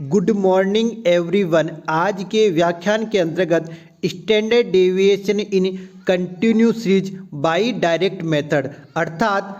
Good morning everyone. आज के व्याख्यान के अंतर्गत standard deviation in continue series by direct method अर्थात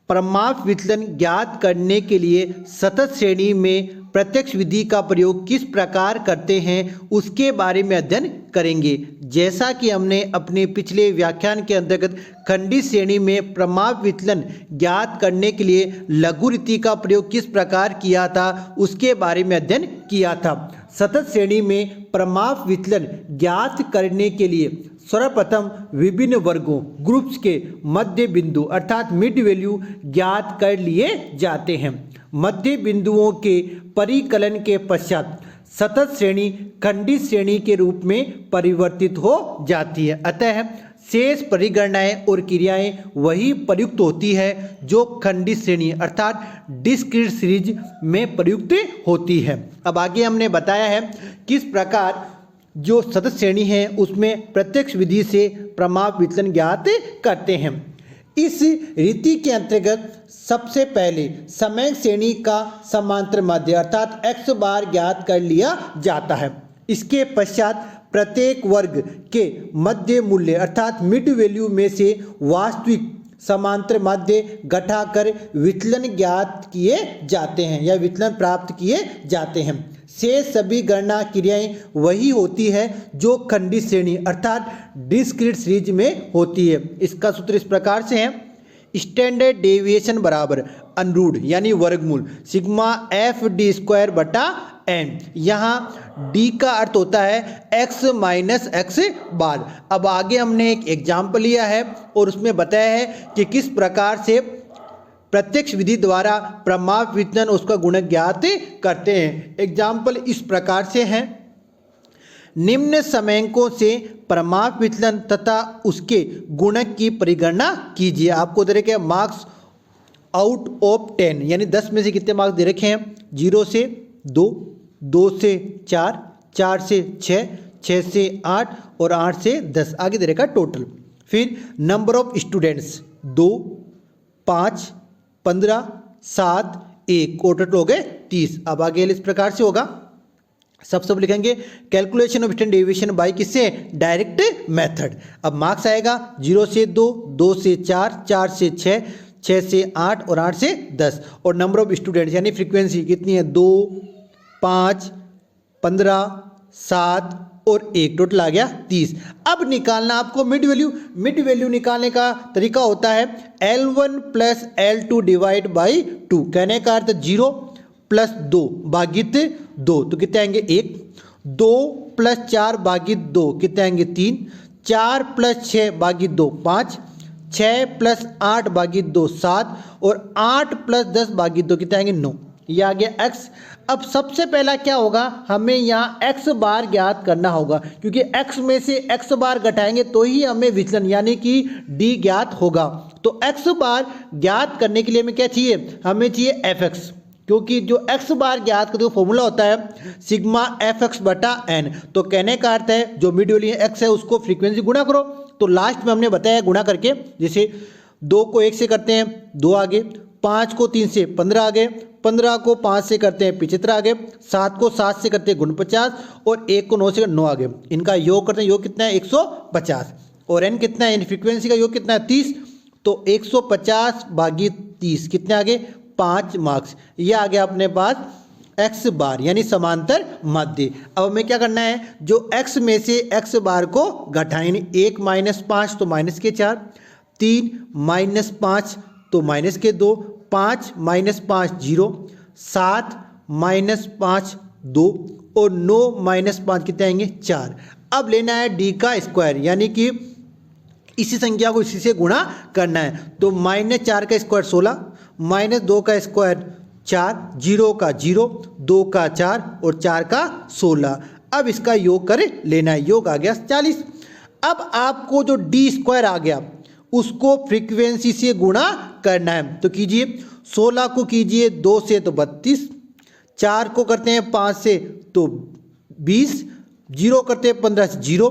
प्रमाप विचलन ज्ञात करने के लिए सतत श्रेणी में प्रत्यक्ष विधि का प्रयोग किस प्रकार करते हैं उसके बारे में अध्ययन करेंगे। जैसा कि हमने अपने पिछले व्याख्यान के अंतर्गत खंडित श्रेणी में प्रमाप विचलन ज्ञात करने के लिए लघु रीति का प्रयोग किस प्रकार किया था उसके बारे में अध्ययन किया था। सतत श्रेणी में प्रमाप विचलन ज्ञात करने के लिए सर्वप्रथम विभिन्न वर्गों ग्रुप्स के मध्य बिंदु अर्थात मिड वैल्यू ज्ञात कर लिए जाते हैं। मध्य बिंदुओं के परिकलन के पश्चात सतत श्रेणी खंडित श्रेणी के रूप में परिवर्तित हो जाती है। अतः शेष परिगणनाएं और क्रियाएं वही प्रयुक्त होती है जो खंडित श्रेणी अर्थात डिस्क्रीट सीरीज में प्रयुक्त होती है। अब आगे हमने बताया है किस प्रकार जो सतत श्रेणी है उसमें प्रत्यक्ष विधि से प्रमाप विचलन ज्ञात करते हैं। इस रीति के अंतर्गत सबसे पहले समय श्रेणी का समांतर माध्य अर्थात x बार ज्ञात कर लिया जाता है। इसके पश्चात प्रत्येक वर्ग के मध्य मूल्य अर्थात मिड वैल्यू में से वास्तविक समांतर माध्य घटाकर विचलन ज्ञात किए जाते हैं या विचलन प्राप्त किए जाते हैं। शेष सभी गणना क्रियाएं वही होती है जो खंडित श्रेणी अर्थात डिस्क्रीट सीरीज में होती है। इसका सूत्र इस प्रकार से है, स्टैंडर्ड डेविएशन बराबर अनुरूढ़ यानी वर्गमूल सिग्मा एफ डी स्क्वायर बटा एन। यहाँ डी का अर्थ होता है x माइनस एक्स बार। अब आगे हमने एक एग्जाम्पल लिया है और उसमें बताया है कि किस प्रकार से प्रत्यक्ष विधि द्वारा प्रमाप विचलन उसका गुणक ज्ञात करते हैं। एग्जाम्पल इस प्रकार से है, निम्न समयांकों से प्रमाप विचलन तथा उसके गुणक की परिगणना कीजिए। आपको दे रखे मार्क्स आउट ऑफ 10 यानी 10 में से कितने मार्क्स दे रखे हैं, 0 से 2, 2 से 4, 4 से 6, 6 से 8 और 8 से 10 आगे दे रखा टोटल। फिर नंबर ऑफ स्टूडेंट्स 2, 5, 15, 7, 1 और टोटल हो गए 30। अब आगे इस प्रकार से होगा, सब लिखेंगे calculation of standard deviation by किससे, डायरेक्ट मेथड। अब मार्क्स आएगा 0 से 2, 2 से 4, 4 से 6, 6 से 8 और 8 से 10 और नंबर ऑफ स्टूडेंट्स यानी फ्रीक्वेंसी कितनी है, 2, 5, 15, 7 और 1 टोटल आ गया 30। अब निकालना आपको मिड वैल्यू। मिड वैल्यू निकालने का तरीका होता है L1 plus L2 divide by 2। कहने का अर्थ 0 प्लस 2 भागित 2 तो कितने आएंगे 1, 2 प्लस 4 भागित 2 कितने आएंगे 3, 4 प्लस 6 भागित 2 5, 6 प्लस 8 भागित 2 7 और 8 प्लस 10 भागित 2 कितने आएंगे 9। ये आ गया x। अब सबसे पहला क्या होगा, हमें यहाँ x बार ज्ञात करना होगा क्योंकि x में से x बार घटाएंगे तो ही हमें विचलन यानी कि d ज्ञात होगा। तो x बार ज्ञात करने के लिए हमें क्या चाहिए, हमें चाहिए fx, क्योंकि जो x बार ज्ञात करने का फॉर्मूला होता है सिग्मा fx बटा n। तो कहने का अर्थ है जो मिड वैल्यू x है उसको फ्रीक्वेंसी गुणा करो। तो लास्ट में हमने बताया गुणा करके, जैसे 2 को 1 से करते हैं 2 आ गए, 5 को 3 से 15 आ गए, 15 को 5 से करते हैं 75 आ गए, 7 को 7 से करते हैं 49 और 1 को 9 से 9 आ गए। इनका योग करते हैं, योग कितना है 150 और n कितना है, फ्रीक्वेंसी का योग कितना है 30। तो 150 भागित 30 कितने आ गए 5 मार्क्स। ये आ गया अपने पास x बार यानी समांतर माध्य। अब हमें क्या करना है, जो x में से x बार को घटाएं, 1 माइनस 5 तो माइनस के 4, 3 माइनस 5 तो माइनस के 2, 5 माइनस 5 0, 7 माइनस 5 2 और 9 माइनस 5 कितने आएंगे 4। अब लेना है d का स्क्वायर यानी कि इसी संख्या को इसी से गुणा करना है। तो -4 का स्क्वायर 16, -2 का स्क्वायर 4, 0 का 0, 2 का 4 और 4 का 16। अब इसका योग कर लेना है, योग आ गया 40। अब आपको जो d स्क्वायर आ गया उसको फ्रीक्वेंसी से गुणा करना है। तो कीजिए 16 को कीजिए 2 से तो 32, 4 को करते हैं 5 से तो 20, 0 करते हैं 15 से 0,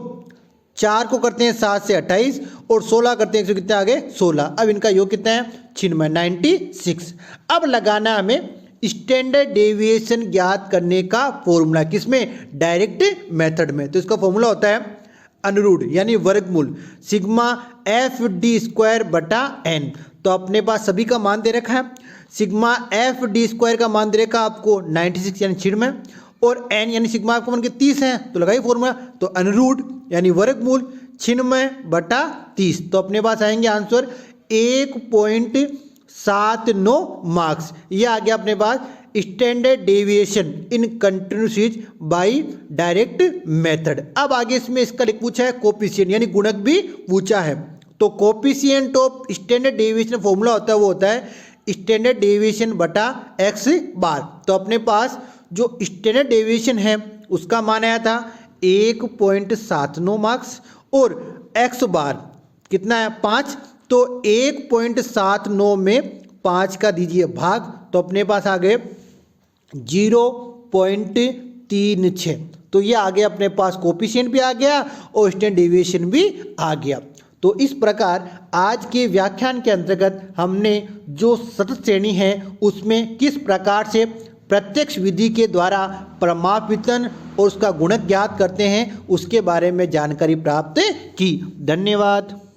4 को करते हैं 7 से 28 और 16 करते हैं 100 कितने आ गए 16। अब इनका योग कितना है 96। अब लगाना हमें स्टैंडर्ड डेविएशन ज्ञात करने का फॉर्मूला, किसमें? डायरेक्ट मेथड में। तो इसका फॉर्मूला होता है अनुरूढ़ यानी वर्गमूल सिग्मा एफ डी स्क्वायर बटा एन। तो अपने पास सभी का मान दे रखा है। सिग्मा एफ डी स्क्वायर का मान दे रखा आपको 96 यानी 96, और एन यानी सिग्मा आपको मान के 30 है, तो लगाइए फॉर्मूला। तो अनुरूढ़ यानी वर्गमूल 96 बटा 30। तो अपने पास आएंगे आंसर 1.79 मार्क्स। ये आ गया अपने पास standard deviation in continuous series by direct method. अब आगे इसमें इसका पूछा है कोफिशिएंट यानी गुणक भी पूछा है। तो coefficient of standard deviation formula होता है वो होता है स्टैंडर्ड डेविएशन बटा एक्स बार। तो अपने पास जो स्टैंडर्ड डेविएशन है उसका मान आया था 1.79 मार्क्स, और एक्स बार कितना है 5। तो 1.79 में 5 का दीजिए भाग, तो अपने पास आ गए 0.36। तो ये आ गया अपने पास कोफिशिएंट भी आ गया और स्टैंडर्ड डेविएशन भी आ गया। तो इस प्रकार आज के व्याख्यान के अंतर्गत हमने जो सतत श्रेणी है उसमें किस प्रकार से प्रत्यक्ष विधि के द्वारा प्रमाप वितरण और उसका गुणक ज्ञात करते हैं उसके बारे में जानकारी प्राप्त की। धन्यवाद।